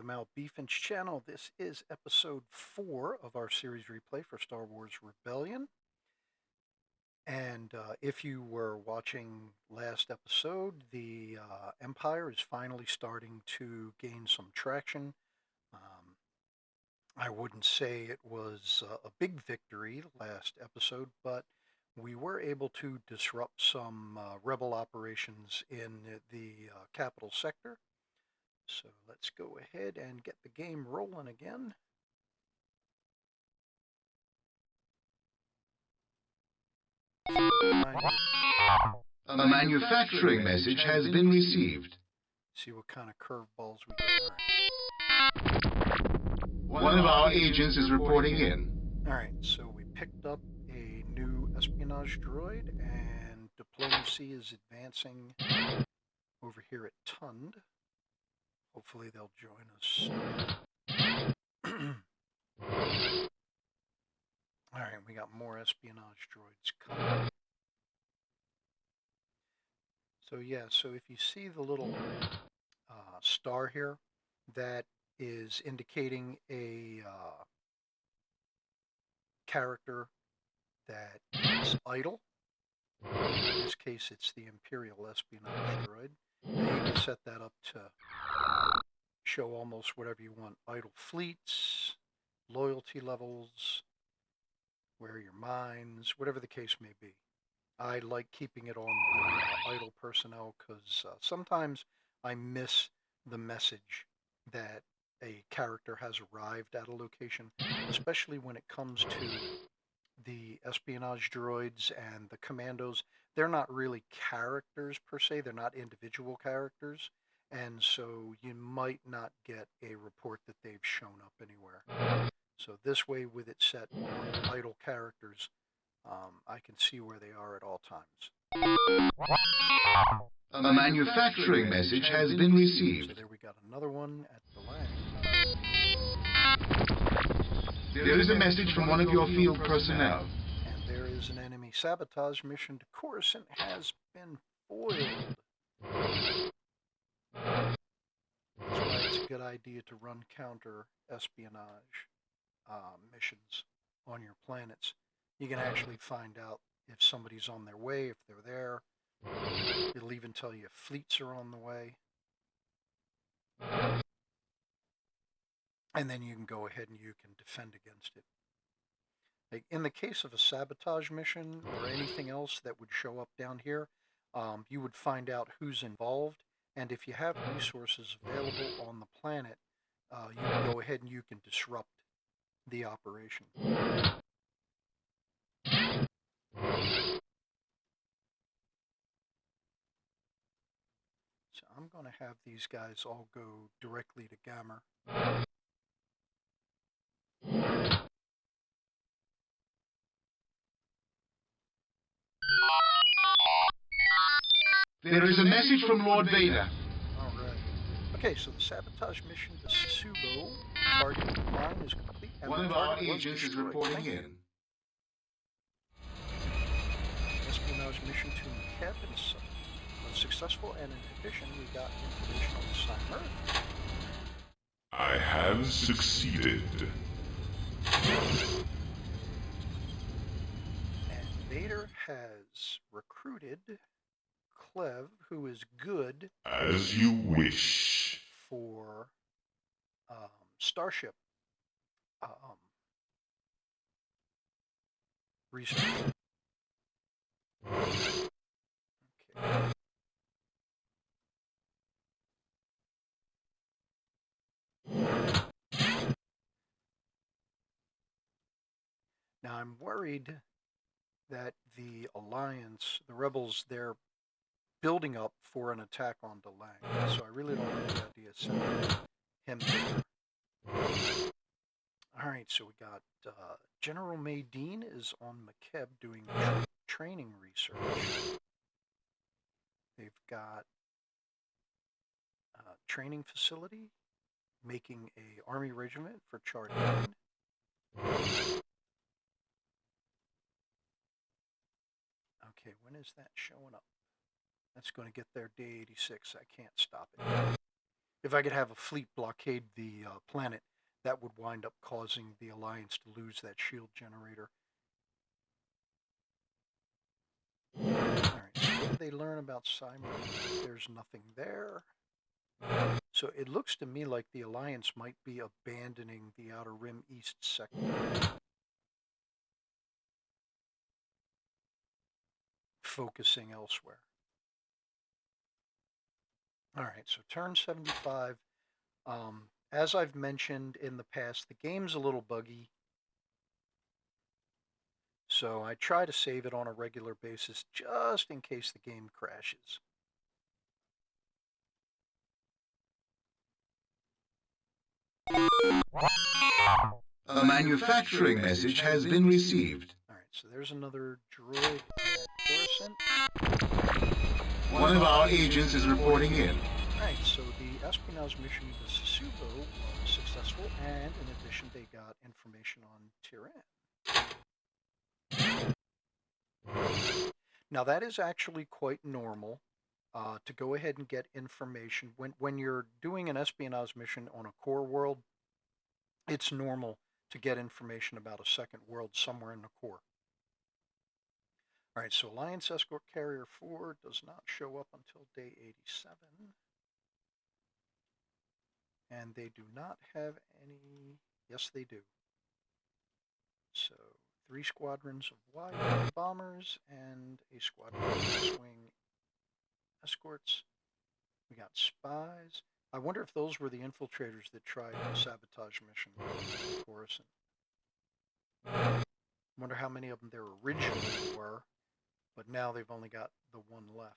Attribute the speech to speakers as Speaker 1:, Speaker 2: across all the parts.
Speaker 1: the Malbeefance channel. This is episode 4 of our series replay for Star Wars Rebellion. And if you were watching last episode, the Empire is finally starting to gain some traction. I wouldn't say it was a big victory last episode, but we were able to disrupt some rebel operations in the capital sector. So let's go ahead and get the game rolling again.
Speaker 2: A manufacturing message has been received.
Speaker 1: See what kind of curveballs we get.
Speaker 2: One of our agents is reporting in.
Speaker 1: Alright, so we picked up a new espionage droid, and diplomacy is advancing over here at Tund. Hopefully they'll join us. Alright, we got more espionage droids coming. So yeah, so if you see the little star here, that is indicating a character that is idle. In this case, it's the Imperial espionage droid. Now you can set that up to show almost whatever you want. Idle fleets, loyalty levels, where your mines, whatever the case may be. I like keeping it on the idle personnel because sometimes I miss the message that a character has arrived at a location, especially when it comes to the espionage droids and the commandos. They're not really characters per se, they're not individual characters, and so you might not get a report that they've shown up anywhere. So this way, with it set on idle characters, I can see where they are at all times.
Speaker 2: A manufacturing message has been received.
Speaker 1: So there we got another one at the line.
Speaker 2: There is a message from one of your field personnel.
Speaker 1: And there is an enemy sabotage mission to Coruscant has been foiled. That's why it's a good idea to run counter espionage missions on your planets. You can actually find out if somebody's on their way, if they're there. It'll even tell you if fleets are on the way. And then you can go ahead and you can defend against it. Like in the case of a sabotage mission or anything else that would show up down here, you would find out who's involved. And if you have resources available on the planet, you can go ahead and you can disrupt the operation. So I'm going to have these guys all go directly to Gamma.
Speaker 2: There is a message from Lord Vader.
Speaker 1: Alright. Okay, so the sabotage mission to Subo, target line is complete. And
Speaker 2: One of our agents is reporting in.
Speaker 1: Espionage mission to Mekeb is successful, and in addition, we got information on Cymer.
Speaker 3: I have succeeded.
Speaker 1: And Vader has recruited Clev, who is good
Speaker 3: As you wish.
Speaker 1: for Starship research. Okay. Now I'm worried that the Alliance, the rebels, they're building up for an attack on Delang. So I really don't like the idea of sending him there. Alright, so we got General Maydeen is on Mekeb doing training research. They've got a training facility, making a army regiment for Chardin. Okay, when is that showing up? That's going to get there day 86. I can't stop it. If I could have a fleet blockade the planet, that would wind up causing the Alliance to lose that shield generator. Alright, so what did they learn about Simon? There's nothing there. So it looks to me like the Alliance might be abandoning the Outer Rim East sector. Focusing elsewhere. Alright, so turn 75. As I've mentioned in the past, the game's a little buggy. So I try to save it on a regular basis just in case the game crashes.
Speaker 2: A manufacturing message has been received.
Speaker 1: Alright, so there's another droid at Coruscant.
Speaker 2: One of our agents is reporting in.
Speaker 1: Alright, so the espionage mission to Sasubo was successful, and in addition they got information on Tyrann. Now that is actually quite normal to go ahead and get information. When you're doing an espionage mission on a core world, it's normal to get information about a second world somewhere in the core. Alright, so Alliance Escort Carrier 4 does not show up until day 87. And they do not have any... Yes, they do. So, 3 squadrons of wide bombers and a squadron of X-Wing escorts. We got spies. I wonder if those were the infiltrators that tried the sabotage mission in Coruscant. Wonder how many of them there originally were, but now they've only got the one left.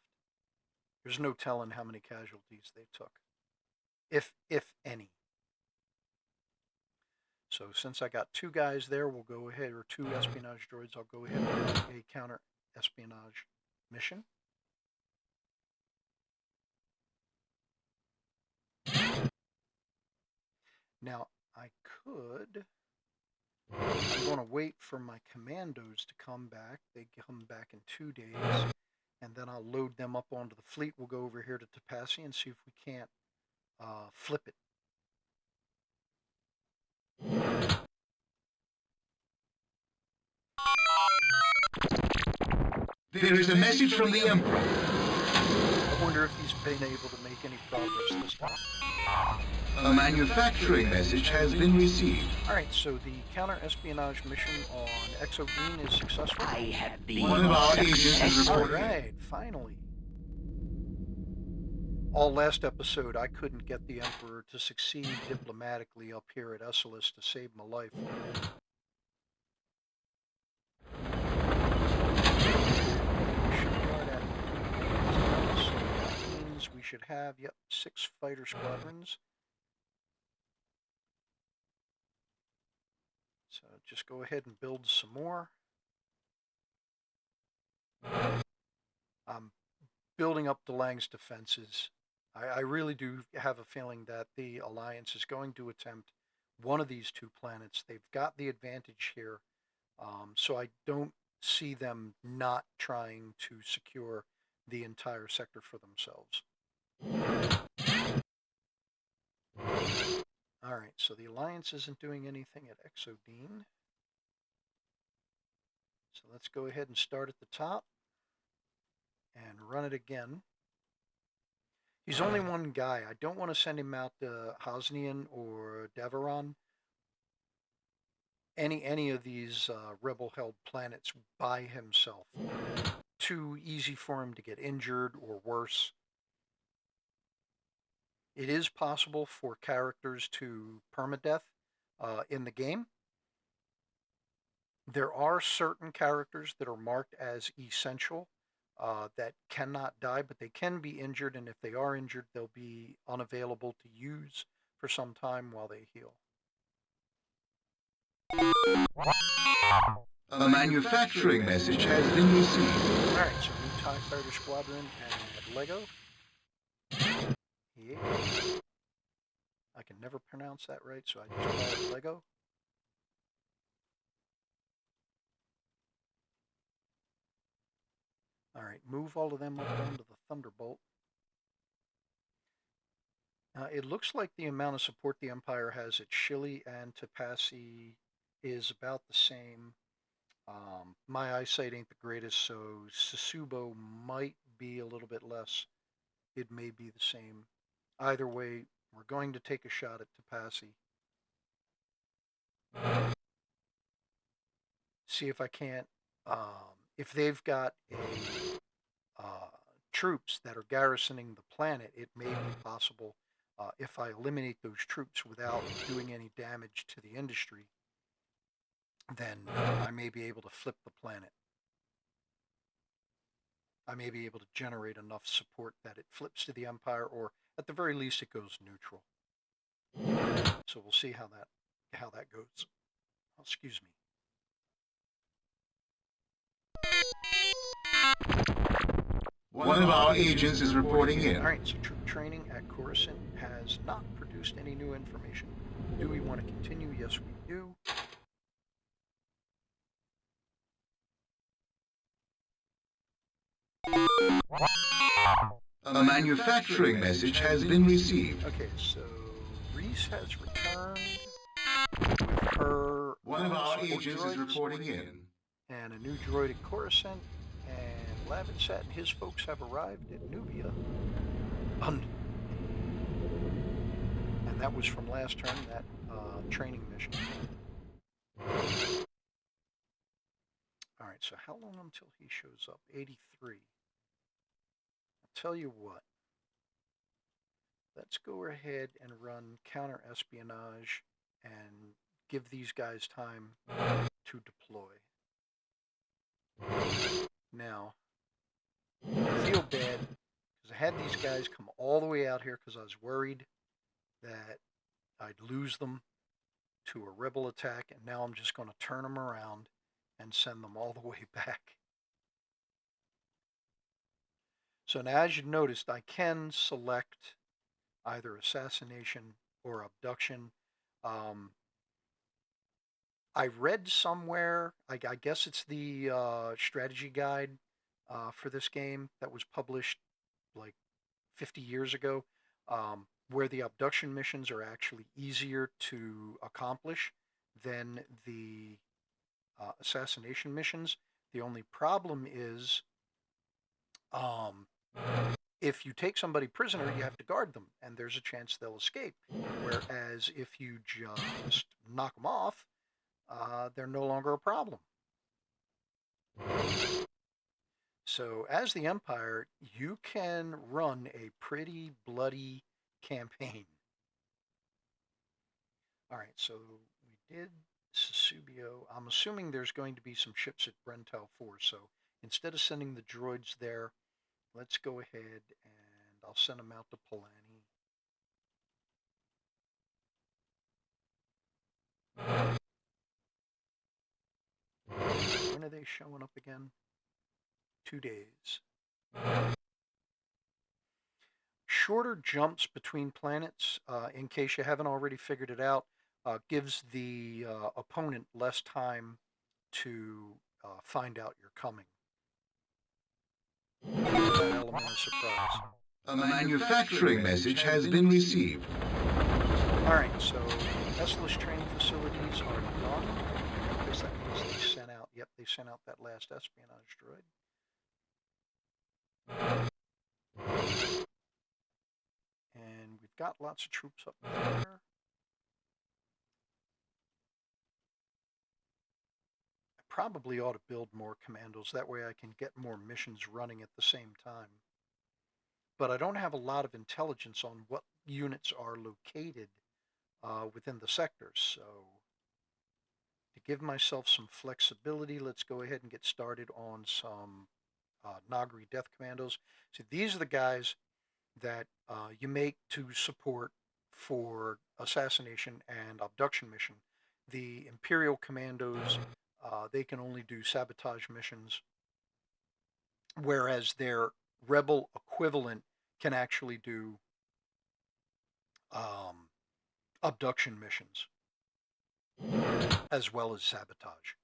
Speaker 1: There's no telling how many casualties they took, if any. So since I got 2 guys there, we'll go ahead, or 2 espionage droids, I'll go ahead and run a counter-espionage mission. Now, I'm going to wait for my commandos to come back. They come back in 2 days, and then I'll load them up onto the fleet. We'll go over here to Tapassi and see if we can't flip it.
Speaker 2: There is a message from the Emperor.
Speaker 1: I wonder if he's been able to make any progress this time.
Speaker 2: A manufacturing message has been received.
Speaker 1: Alright, so the counter-espionage mission on Exogene is successful.
Speaker 4: I have been
Speaker 2: One of our agents is reporting.
Speaker 1: Alright, finally. All last episode, I couldn't get the Emperor to succeed diplomatically up here at Essalus to save my life. Shipyard at so that means we should have, 6 fighter squadrons. So just go ahead and build some more. I'm building up DeLang's defenses. I really do have a feeling that the Alliance is going to attempt one of these 2 planets. They've got the advantage here, so I don't see them not trying to secure the entire sector for themselves. Alright, so the Alliance isn't doing anything at Exodene. So let's go ahead and start at the top and run it again. He's only one guy. I don't want to send him out to Hosnian or Deveron. Any of these rebel-held planets by himself. Too easy for him to get injured or worse. It is possible for characters to permadeath in the game. There are certain characters that are marked as essential that cannot die, but they can be injured, and if they are injured, they'll be unavailable to use for some time while they heal.
Speaker 2: A manufacturing message has been received.
Speaker 1: Alright, so new TIE Fighter Squadron and Lego. Yeah. I can never pronounce that right, so I just call it Lego. Alright, move all of them up onto the Thunderbolt. It looks like the amount of support the Empire has at Chile and Tapassi is about the same. My eyesight ain't the greatest, so Sassubo might be a little bit less. It may be the same. Either way, we're going to take a shot at Tapassi. See if I can't. If they've got troops that are garrisoning the planet, it may be possible if I eliminate those troops without doing any damage to the industry, then I may be able to flip the planet. I may be able to generate enough support that it flips to the Empire, or at the very least, it goes neutral. So we'll see how that goes. Oh, excuse me.
Speaker 2: One of our agents is reporting in.
Speaker 1: All right, so troop training at Coruscant has not produced any new information. Do we want to continue? Yes, we do.
Speaker 2: A manufacturing message has been received.
Speaker 1: Okay, so Reese has returned with her
Speaker 2: One of our
Speaker 1: support
Speaker 2: agents is
Speaker 1: droids
Speaker 2: reporting in.
Speaker 1: and a new droid at Coruscant, and Lavinsat and his folks have arrived at Nubia. And that was from last turn, that training mission. All right, so how long until he shows up? 83. I'll tell you what. Let's go ahead and run counter espionage and give these guys time to deploy. Now, I feel bad because I had these guys come all the way out here because I was worried that I'd lose them to a rebel attack, and now I'm just going to turn them around and send them all the way back. So now, as you noticed, I can select either assassination or abduction. I read somewhere, I guess it's the strategy guide for this game that was published like 50 years ago, where the abduction missions are actually easier to accomplish than the assassination missions. The only problem is if you take somebody prisoner, you have to guard them, and there's a chance they'll escape. Whereas if you just knock them off, they're no longer a problem. So as the Empire, you can run a pretty bloody campaign. All right, so we did Susubio. I'm assuming there's going to be some ships at Brental 4, so instead of sending the droids there, let's go ahead and I'll send them out to Polani. When are they showing up again? 2 days. Shorter jumps between planets, in case you haven't already figured it out, gives the opponent less time to find out you're coming. That element of surprise.
Speaker 2: A manufacturing message has been received.
Speaker 1: All right, so Essless training facilities are done. I guess that means they sent out, yep, they sent out that last espionage droid. And we've got lots of troops up there. I probably ought to build more commandos. That way I can get more missions running at the same time. But I don't have a lot of intelligence on what units are located within the sectors. So to give myself some flexibility, let's go ahead and get started on some Nagri Death Commandos. So these are the guys that you make to support for assassination and abduction mission. The Imperial Commandos, they can only do sabotage missions, whereas their rebel equivalent can actually do abduction missions as well as sabotage.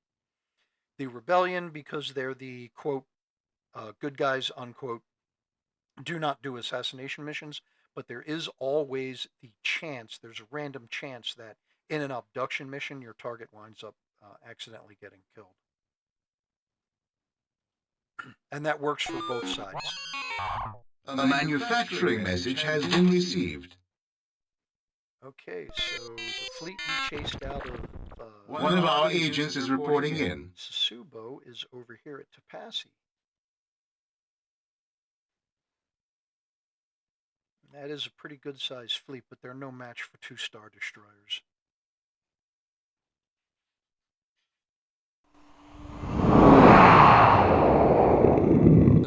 Speaker 1: The rebellion, because they're the quote good guys unquote, do not do assassination missions, but there is always the chance, there's a random chance that in an abduction mission, your target winds up accidentally getting killed. And that works for both sides.
Speaker 2: A manufacturing message has been received.
Speaker 1: Okay, so the fleet we chased out of
Speaker 2: One of our agents is reporting in.
Speaker 1: Sasubo is over here at Tapassi. That is a pretty good sized fleet, but they're no match for 2 Star Destroyers.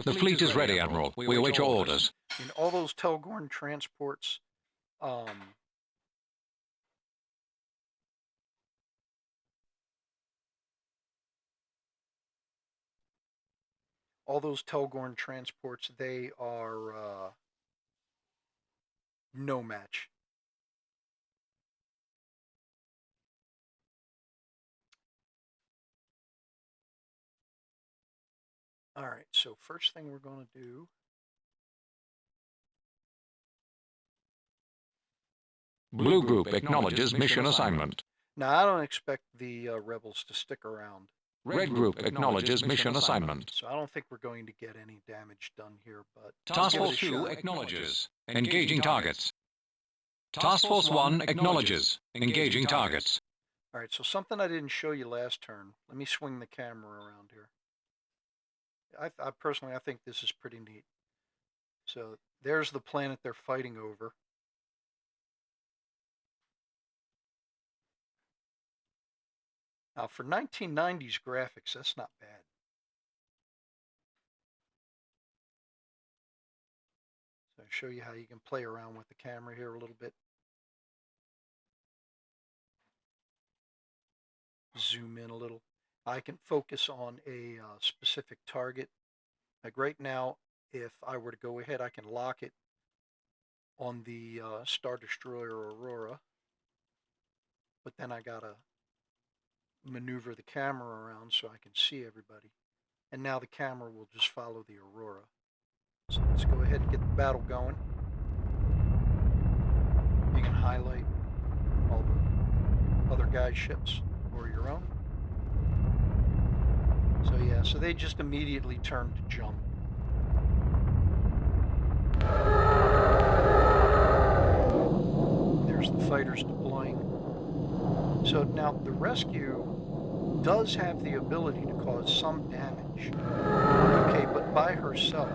Speaker 4: The fleet is ready, Admiral. We await your orders.
Speaker 1: In all those Telgorn transports, they are no match. All right, so first thing we're going to do.
Speaker 4: Blue Group acknowledges mission assignment.
Speaker 1: Now, I don't expect the rebels to stick around.
Speaker 4: Red Group acknowledges mission assignment.
Speaker 1: So I don't think we're going to get any damage done here, but
Speaker 4: Task Force 2 acknowledges. Engaging targets. Task Force 1 acknowledges. Engaging targets.
Speaker 1: All right, so something I didn't show you last turn. Let me swing the camera around here. I personally, I think this is pretty neat. So there's the planet they're fighting over. Now, for 1990s graphics, that's not bad. So I'll show you how you can play around with the camera here a little bit. Zoom in a little. I can focus on a specific target. Like right now, if I were to go ahead, I can lock it on the Star Destroyer Aurora. But then I gotta maneuver the camera around so I can see everybody. And now the camera will just follow the Aurora. So let's go ahead and get the battle going. You can highlight all the other guys' ships or your own. So yeah, so they just immediately turn to jump. There's the fighters deploying. So now the rescue does have the ability to cause some damage. Okay, but by herself,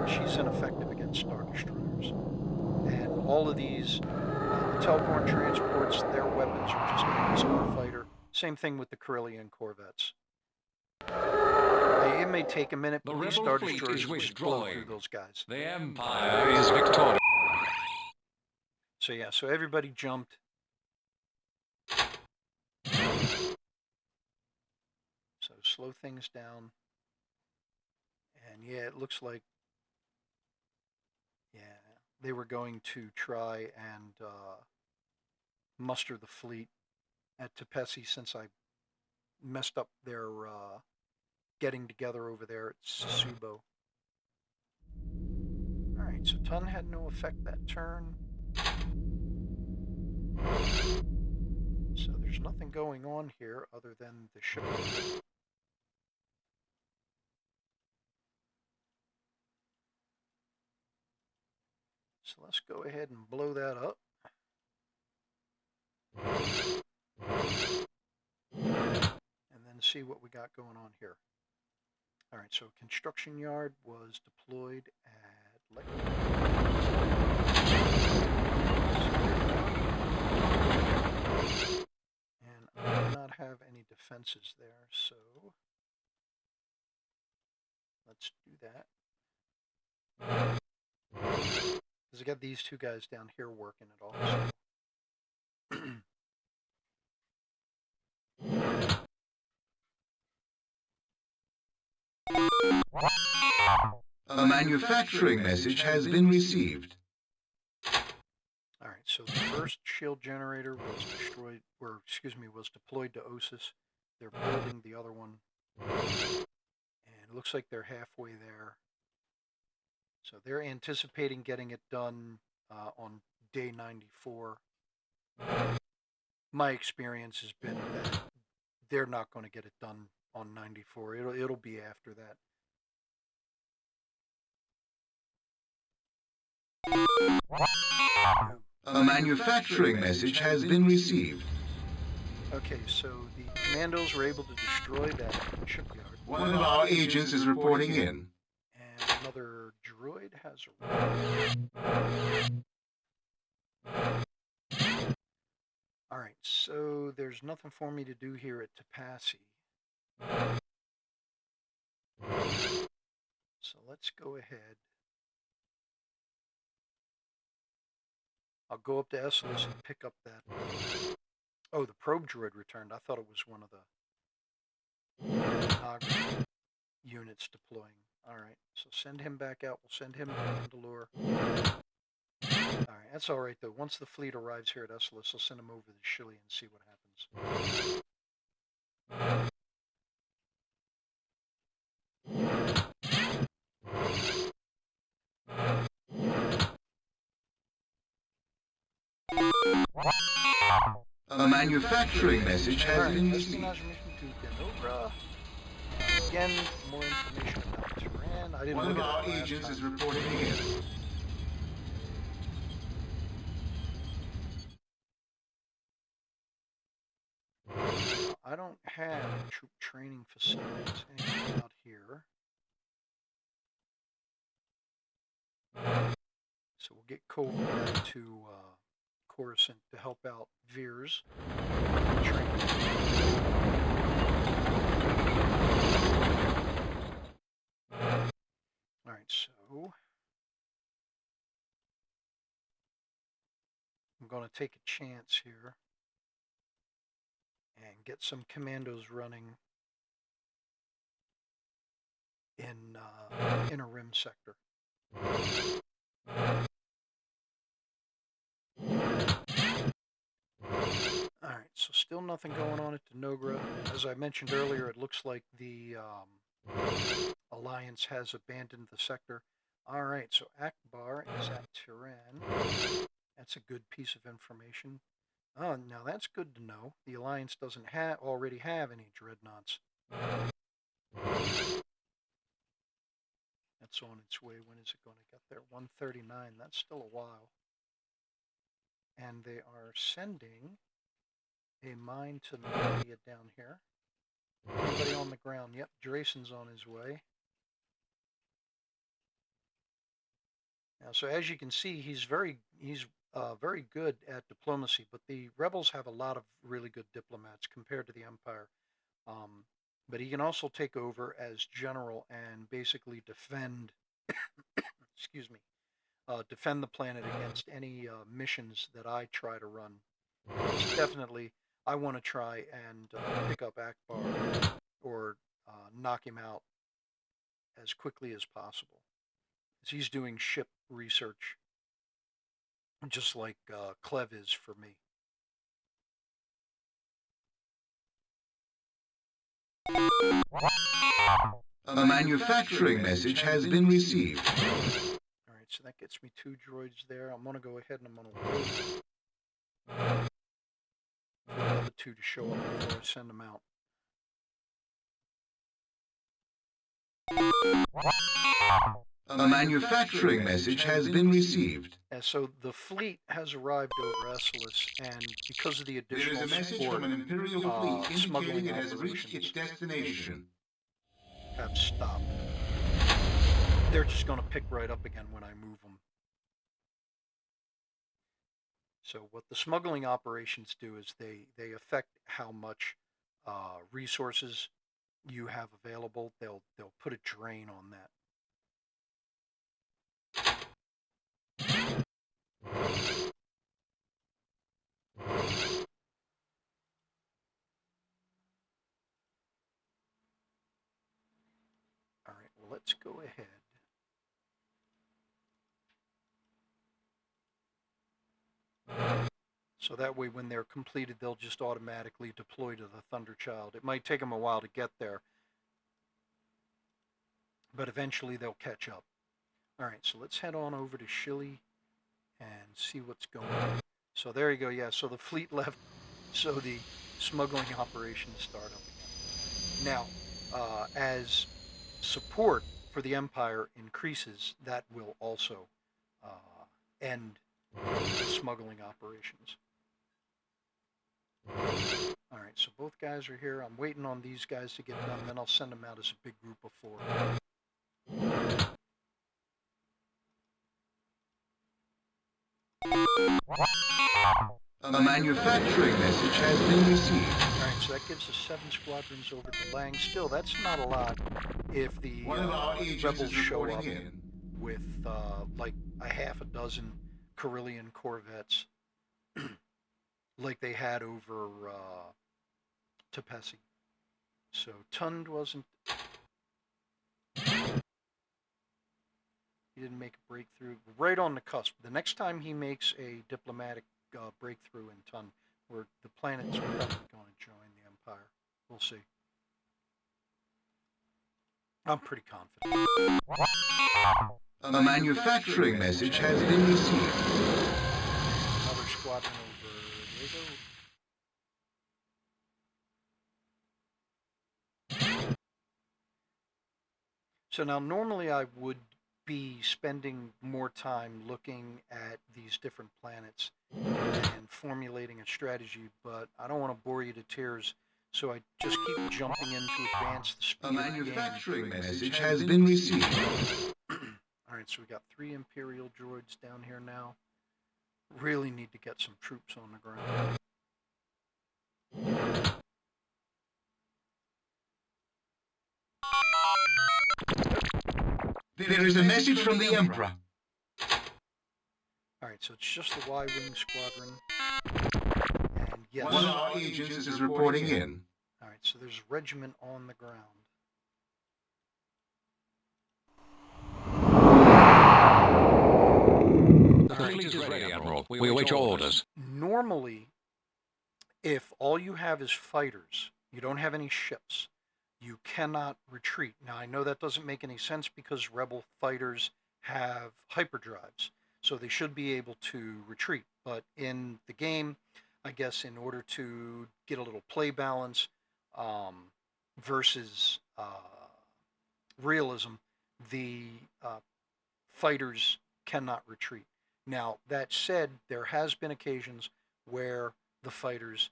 Speaker 1: she's ineffective against Star Destroyers. And all of these, the Telgorn transports, their weapons are just like the Starfighter. Same thing with the Corellian corvettes. It may take a minute, but these Star Destroyers just blow through those guys.
Speaker 4: The Empire is victorious.
Speaker 1: So yeah, so everybody jumped. So slow things down. And yeah, it looks like, yeah, they were going to try and muster the fleet at Tapassi since I messed up their getting together over there at Sasubo. Alright, so Tun had no effect that turn. So there's nothing going on here other than the ship. So let's go ahead and blow that up. And then see what we got going on here. All right, so construction yard was deployed at and I do not have any defenses there, so let's do that. Because I got these two guys down here working it all.
Speaker 2: A manufacturing message has been received.
Speaker 1: All right, so the first shield generator was destroyed, or excuse me, was deployed to Osis. They're building the other one, and it looks like they're halfway there. So they're anticipating getting it done on day 94. My experience has been that they're not going to get it done on 94. It'll be after that.
Speaker 2: A manufacturing message has been received.
Speaker 1: Okay, so the commandos were able to destroy that shipyard.
Speaker 2: One of our agents is reporting in.
Speaker 1: And another droid has arrived. Alright, so there's nothing for me to do here at Tapassi. So let's go ahead. I'll go up to Essalus and pick up that. Oh, the probe droid returned. I thought it was one of the Naga units deploying. Alright, so send him back out. We'll send him to Mandalore. Alright, that's alright though. Once the fleet arrives here at Essalus, I'll send him over to Shili and see what happens.
Speaker 2: A manufacturing message has been received.
Speaker 1: Espionage mission to Denobra. Again, more information about Tehran. I didn't
Speaker 2: One
Speaker 1: look
Speaker 2: of
Speaker 1: at
Speaker 2: our
Speaker 1: that last
Speaker 2: agents is
Speaker 1: time.
Speaker 2: reporting in.
Speaker 1: I don't have troop training facilities anywhere out here. So we'll get Cole back to Coruscant to help out Veers training. Alright, so I'm going to take a chance here and get some commandos running in Inner Rim sector. Alright, so still nothing going on at Denogra. As I mentioned earlier, it looks like the Alliance has abandoned the sector. Alright, so Akbar is at Tehran. That's a good piece of information. Oh, now that's good to know. The Alliance doesn't already have any dreadnoughts. That's on its way. When is it going to get there? 139. That's still a while. And they are sending a mine to Nadia down here. Anybody on the ground? Yep, Drayson's on his way. Now, so as you can see, he's very good at diplomacy, but the rebels have a lot of really good diplomats compared to the Empire. But he can also take over as general and basically defend, excuse me, defend the planet against any missions that I try to run. It's definitely, I want to try and pick up Akbar or knock him out as quickly as possible. He's doing ship research, just like Clev is for me.
Speaker 2: A manufacturing message has been received.
Speaker 1: Alright, so that gets me 2 droids there. I'm going to go ahead and I'm going to wait for the other 2 to show up before I send them out.
Speaker 2: A manufacturing message has been received.
Speaker 1: And so the fleet has arrived over Essalus, and because of the
Speaker 2: There is
Speaker 1: additional
Speaker 2: a message
Speaker 1: support,
Speaker 2: from an Imperial fleet
Speaker 1: smuggling
Speaker 2: indicating it has reached
Speaker 1: operations
Speaker 2: its destination.
Speaker 1: have stopped. They're just going to pick right up again when I move them. So what the smuggling operations do is they affect how much resources you have available. They'll put a drain on that. All right, well, let's go ahead. So that way when they're completed, they'll just automatically deploy to the Thunderchild. It might take them a while to get there, but eventually they'll catch up. All right, so let's head on over to Shili and see what's going on. So there you go. Yeah, so the fleet left, so the smuggling operations start up again. Now, as support for the Empire increases, that will also end the smuggling operations. All right, so both guys are here. I'm waiting on these guys to get done, then I'll send them out as a big group of 4.
Speaker 2: A manufacturing message has been received.
Speaker 1: All right, so that gives us 7 squadrons over to Lang. Still, that's not a lot if the
Speaker 2: One of our agents
Speaker 1: rebels
Speaker 2: is
Speaker 1: show
Speaker 2: reporting
Speaker 1: up
Speaker 2: in.
Speaker 1: with like a half a dozen Corellian corvettes like they had over Tepesi. So Tund wasn't... He didn't make a breakthrough. Right on the cusp. The next time he makes a diplomatic breakthrough in Tund, where the planet's probably going to join the Empire. We'll see. I'm pretty confident.
Speaker 2: A manufacturing message has been received.
Speaker 1: Another squadron over. There you go. So now normally I would be spending more time looking at these different planets and formulating a strategy, but I don't want to bore you to tears, so I just keep jumping in to advance the speed
Speaker 2: A
Speaker 1: of the game.
Speaker 2: manufacturing message has been received.
Speaker 1: Alright, so we got 3 Imperial droids down here now. Really need to get some troops on the ground.
Speaker 2: There is a message from the Emperor.
Speaker 1: Alright, so it's just the Y-Wing squadron. And yes.
Speaker 2: One of our agents is reporting in.
Speaker 1: Alright, so there's a regiment on the ground.
Speaker 4: The fleet is ready, Admiral. We await your orders.
Speaker 1: Normally, if all you have is fighters, you don't have any ships, you cannot retreat. Now, I know that doesn't make any sense because Rebel fighters have hyperdrives, so they should be able to retreat. But in the game, I guess in order to get a little play balance versus realism, the fighters cannot retreat. Now, that said, there has been occasions where the fighters,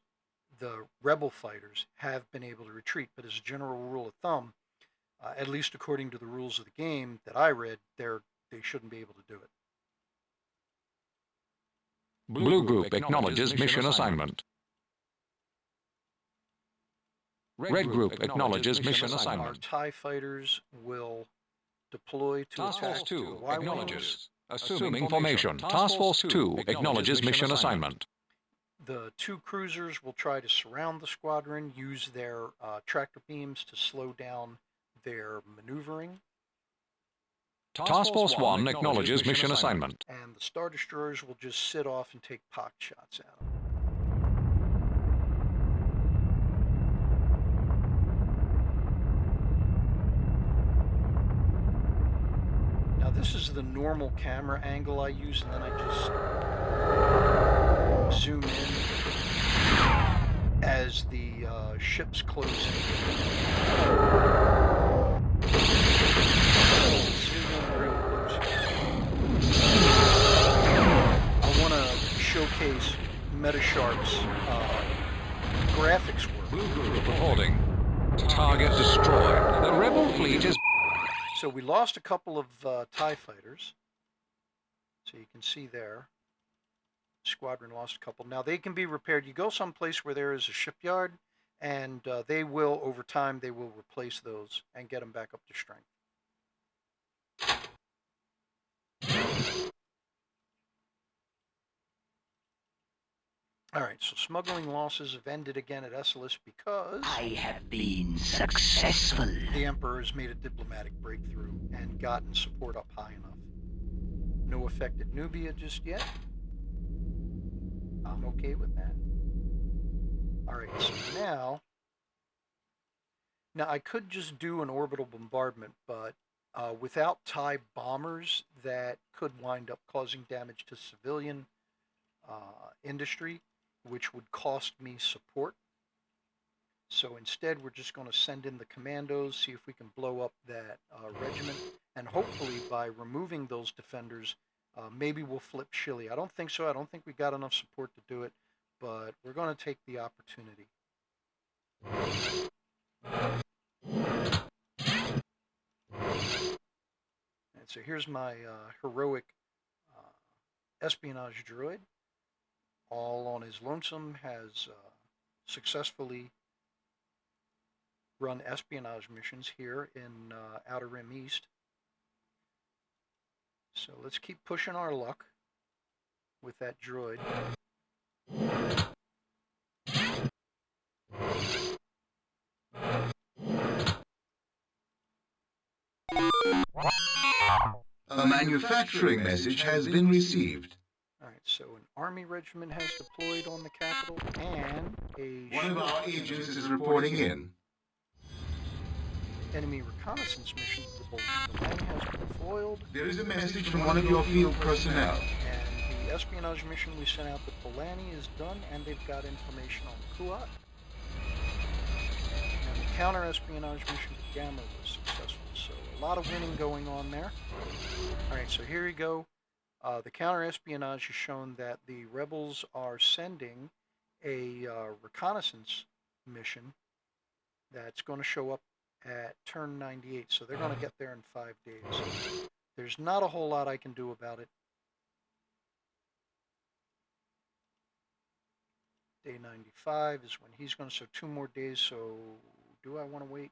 Speaker 1: the Rebel fighters, have been able to retreat, but as a general rule of thumb, at least according to the rules of the game that I read, they shouldn't be able to do it.
Speaker 4: Blue Group acknowledges mission assignment. Red Group acknowledges mission
Speaker 1: Our
Speaker 4: assignment.
Speaker 1: TIE fighters will deploy to
Speaker 4: Task
Speaker 1: attack
Speaker 4: Force 2
Speaker 1: the Y-Wings.
Speaker 4: acknowledges. Assuming formation. Task Force 2 acknowledges mission assignment.
Speaker 1: The 2 cruisers will try to surround the squadron, use their tractor beams to slow down their maneuvering.
Speaker 4: Task Force 1 acknowledges mission assignment.
Speaker 1: And the Star Destroyers will just sit off and take pot shots at them. Now this is the normal camera angle I use, and then I just zoom in as the ships close in. Zoom in real close. I want to showcase Metasharp's graphics work.
Speaker 4: Blue Group reporting. Target destroyed. The Rebel fleet is...
Speaker 1: So we lost a couple of TIE fighters. So you can see there. Squadron lost a couple. Now they can be repaired. You go someplace where there is a shipyard, and they will, over time, they will replace those and get them back up to strength. All right, so smuggling losses have ended again at Esselis because
Speaker 5: I have been successful.
Speaker 1: the Emperor has made a diplomatic breakthrough and gotten support up high enough. No effect at Nubia just yet. I'm okay with that. All right, so now I could just do an orbital bombardment, but without TIE bombers that could wind up causing damage to civilian industry, which would cost me support. So instead, we're just going to send in the commandos, see if we can blow up that regiment, and hopefully by removing those defenders, maybe we'll flip Chile. I don't think so. I don't think we got enough support to do it, but we're going to take the opportunity. And so here's my heroic espionage droid, all on his lonesome, has successfully run espionage missions here in Outer Rim East. So let's keep pushing our luck with that droid.
Speaker 2: A manufacturing message has been received.
Speaker 1: Alright, so an army regiment has deployed on the capital, and a
Speaker 2: One of our agents is reporting in.
Speaker 1: enemy reconnaissance mission to Bolstering has been foiled,
Speaker 2: There is a message from one of your field personnel.
Speaker 1: and the espionage mission we sent out to Polani is done, and they've got information on Kuat. And the counter-espionage mission to Gamma was successful, so a lot of winning going on there. Alright, so here you go. The counter-espionage has shown that the rebels are sending a reconnaissance mission that's going to show up at turn 98, so they're going to get there in 5 days. There's not a whole lot I can do about it. Day 95 is when he's going to, so 2 more days, so do I want to wait?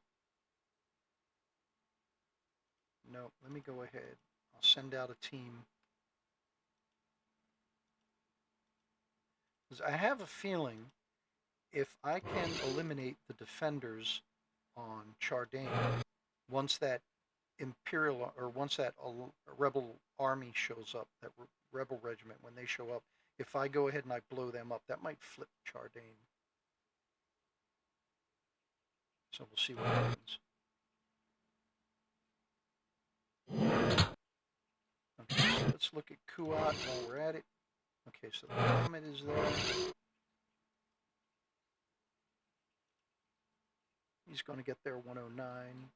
Speaker 1: No, let me go ahead. I'll send out a team. Because I have a feeling if I can eliminate the defenders on Chardane, once that Imperial, or once that rebel army shows up, that rebel regiment, when they show up, if I go ahead and I blow them up, that might flip Chardane. So we'll see what happens. Okay, so let's look at Kuat while we're at it. Okay, so the comet is there. He's going to get there 109.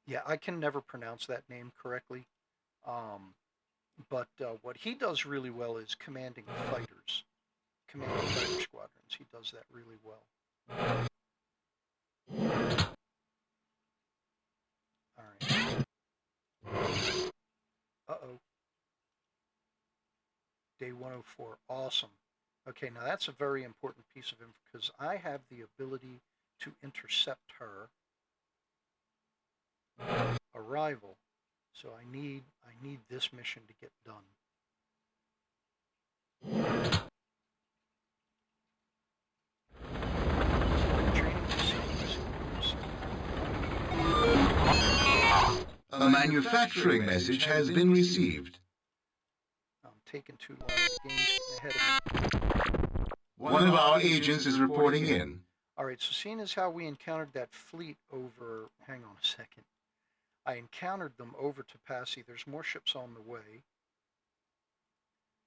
Speaker 1: Yeah, I can never pronounce that name correctly. But what he does really well is commanding fighters. Commanding fighter squadrons. He does that really well. Alright. Uh-oh. Day 104. Awesome. Okay, now that's a very important piece of info because I have the ability to intercept her arrival. So I need this mission to get done. Training facilities.
Speaker 2: A manufacturing message has been received.
Speaker 1: I'm taking too long. The game's getting ahead of me.
Speaker 2: One of our agents is reporting in.
Speaker 1: Alright, so seeing as how we encountered that fleet over, hang on a second. I encountered them over Tapassi. There's more ships on the way.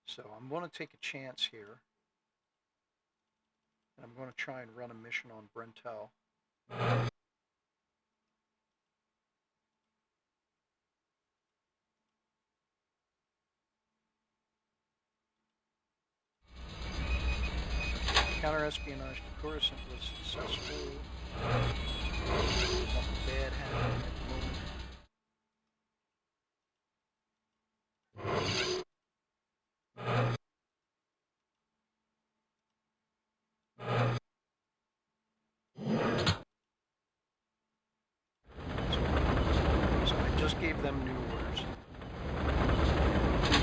Speaker 1: So I'm going to take a chance here. And I'm going to try and run a mission on Brentel. Counter-espionage to Coruscant was successful. Nothing bad happening at the moment. So I just gave them new orders.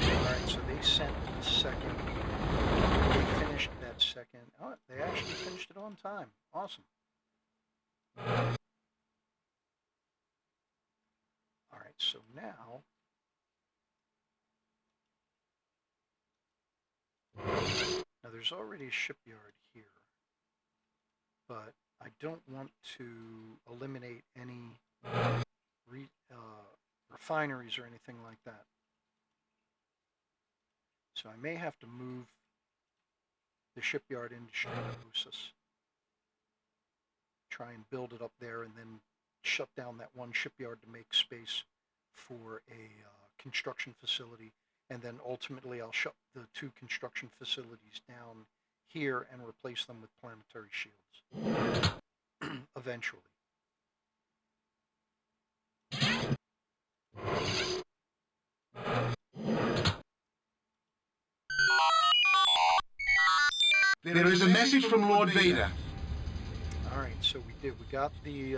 Speaker 1: Alright, so they sent the second. They finished that second. Oh, they actually finished it on time. Awesome. Alright, so now there's already a shipyard here, but I don't want to eliminate any refineries or anything like that. So I may have to move the shipyard into Stratobusus. Try and build it up there and then shut down that one shipyard to make space for a construction facility. And then ultimately I'll shut the 2 construction facilities down here and replace them with planetary shields. Eventually.
Speaker 2: There is a message from Lord Vader.
Speaker 1: Alright, so we got the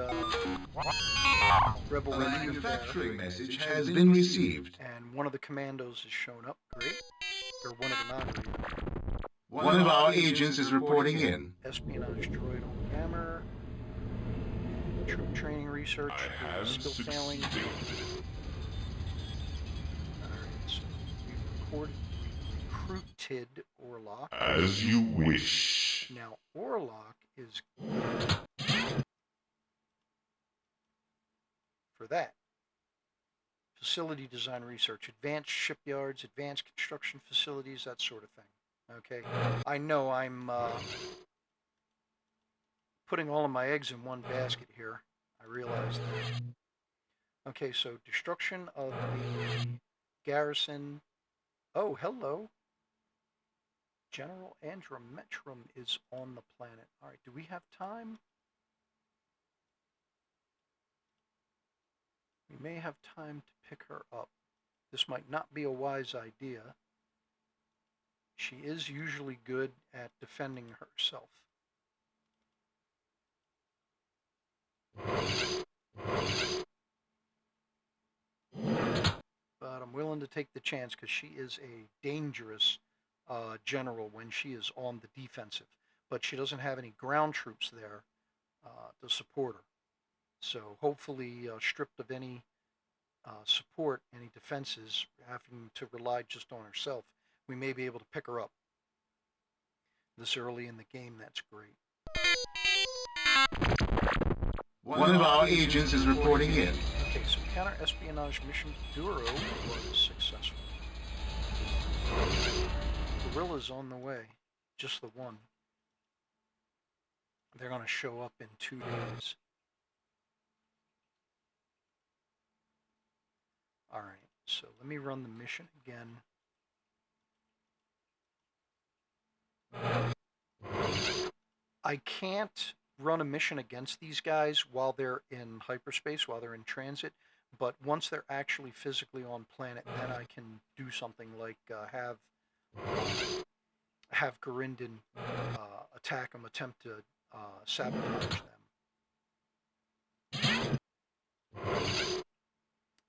Speaker 1: Rebel
Speaker 2: A
Speaker 1: Ranger
Speaker 2: manufacturing
Speaker 1: there,
Speaker 2: message has been received.
Speaker 1: and one of the commandos has shown up. Great. Or one of the non-readers.
Speaker 2: One of our agents is reporting in.
Speaker 1: Espionage droid on Gamma. Troop training research
Speaker 3: I have
Speaker 1: is still failing.
Speaker 3: succeeded.
Speaker 1: Alright, so we've recruited Orlock.
Speaker 3: As you wish.
Speaker 1: Now, Orlock is good for that. Facility design research, advanced shipyards, advanced construction facilities, that sort of thing. Okay, I know I'm putting all of my eggs in one basket here. I realize that. Okay, so destruction of the garrison. Oh, hello. General Andrometrum is on the planet. All right, do we have time? We may have time to pick her up. This might not be a wise idea. She is usually good at defending herself. But I'm willing to take the chance because she is a dangerous general when she is on the defensive. But she doesn't have any ground troops there to support her. So hopefully stripped of any support, any defenses, having to rely just on herself, we may be able to pick her up. This early in the game, that's great.
Speaker 2: One of our agents is reporting in.
Speaker 1: Okay, so counter-espionage mission Duro was successful. Guerrilla's on the way. Just the one. They're going to show up in 2 days. Alright, so let me run the mission again. I can't run a mission against these guys while they're in hyperspace, while they're in transit, but once they're actually physically on planet, then I can do something like have Garindin attack them, attempt to sabotage them.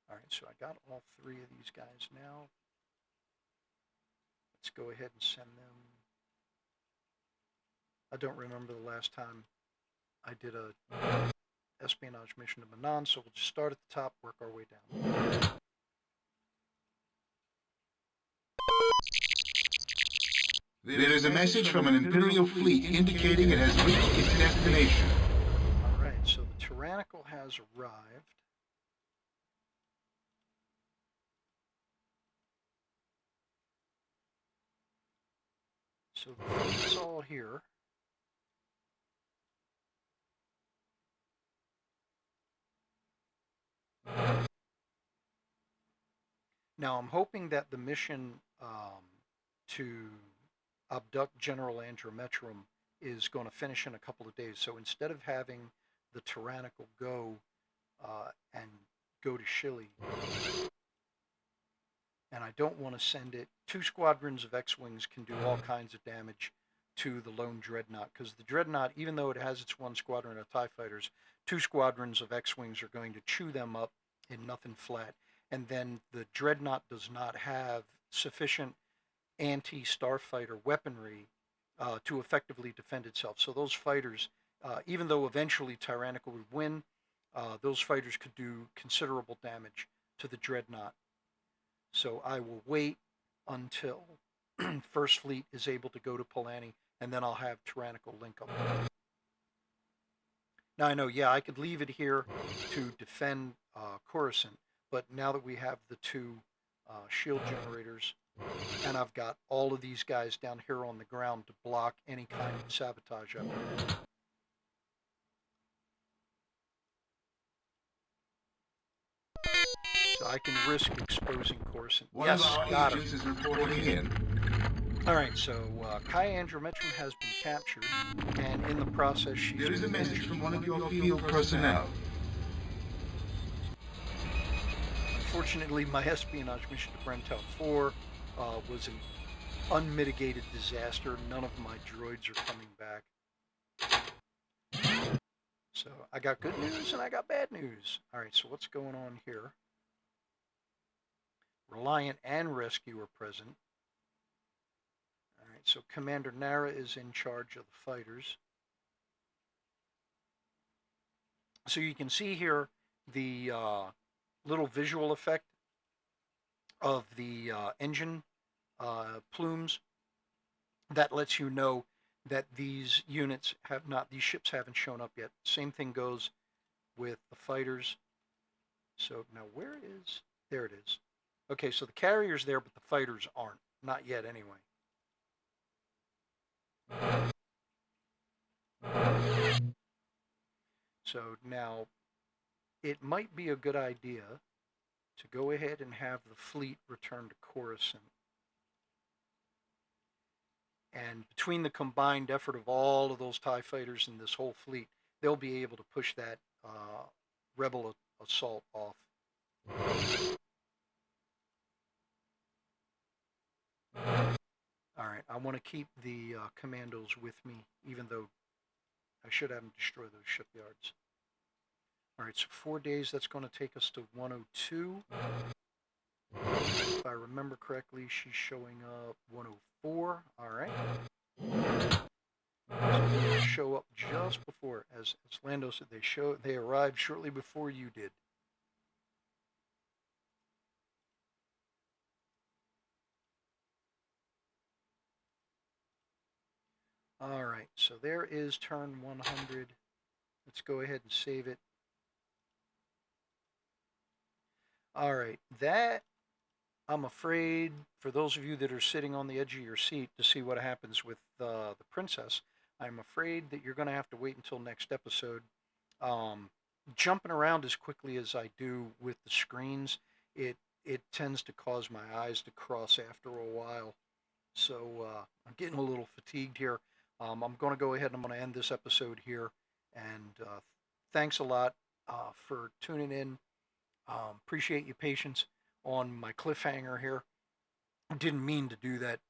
Speaker 1: Alright, so I got all 3 of these guys now. Let's go ahead and send them. I don't remember the last time I did a espionage mission to Manan, so we'll just start at the top, work our way down.
Speaker 2: There is a message from an Imperial fleet indicating it has reached its destination.
Speaker 1: Alright, so the Tyrannical has arrived. So the fleet's all here. Now I'm hoping that the mission to abduct General Andrometrum is going to finish in a couple of days. So instead of having the Tyrannical go and go to Shili, and I don't want to send it, 2 squadrons of X-Wings can do all kinds of damage to the lone Dreadnought, because the Dreadnought, even though it has its 1 squadron of TIE fighters, 2 squadrons of X-Wings are going to chew them up in nothing flat. And then the Dreadnought does not have sufficient anti-starfighter weaponry to effectively defend itself. So those fighters, even though eventually Tyrannical would win, those fighters could do considerable damage to the Dreadnought. So I will wait until First Fleet is able to go to Polani, and then I'll have Tyrannical link up. Now I know, yeah, I could leave it here to defend Coruscant, but now that we have the two shield generators, and I've got all of these guys down here on the ground to block any kind of sabotage effort. So I can risk exposing Coruscant.
Speaker 2: One
Speaker 1: Yes,
Speaker 2: of our
Speaker 1: got
Speaker 2: agents
Speaker 1: her.
Speaker 2: is reporting in.
Speaker 1: All right, so Kai Andrometrum has been captured, and in the process, she's
Speaker 2: There is a
Speaker 1: been
Speaker 2: message
Speaker 1: injured.
Speaker 2: from one of your field personnel.
Speaker 1: Unfortunately, my espionage mission to Brentel 4 was an unmitigated disaster. None of my droids are coming back. So I got good news and I got bad news. All right, so what's going on here? Reliant and Rescue are present. All right, so Commander Nara is in charge of the fighters. So you can see here the little visual effect of the engine plumes. That lets you know that these units have not, these ships haven't shown up yet. Same thing goes with the fighters. So now where is, there it is. Okay, so the carrier's there, but the fighters aren't. Not yet, anyway. So now, it might be a good idea to go ahead and have the fleet return to Coruscant. And between the combined effort of all of those TIE fighters and this whole fleet, they'll be able to push that rebel assault off. All right, I want to keep the commandos with me, even though I should have them destroy those shipyards. All right, so 4 days, that's going to take us to 102. If I remember correctly, she's showing up 104. All right. So they show up just before, as Lando said, they arrived shortly before you did. All right, so there is turn 100. Let's go ahead and save it. All right, that, I'm afraid, for those of you that are sitting on the edge of your seat to see what happens with the princess, I'm afraid that you're going to have to wait until next episode. Jumping around as quickly as I do with the screens, it tends to cause my eyes to cross after a while. So I'm getting a little fatigued here. I'm going to go ahead and I'm going to end this episode here. And thanks a lot for tuning in. Appreciate your patience on my cliffhanger here. I didn't mean to do that.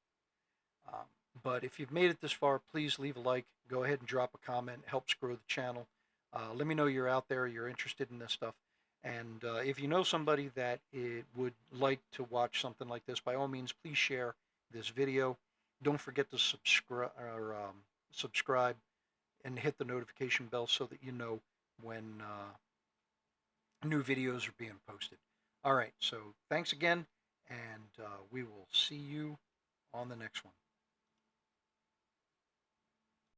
Speaker 1: But if you've made it this far, please leave a like. Go ahead and drop a comment. It helps grow the channel. Let me know you're out there, you're interested in this stuff. And if you know somebody that would like to watch something like this, by all means, please share this video. Don't forget to subscribe and hit the notification bell so that you know when new videos are being posted. All right, so thanks again, and we will see you on the next one.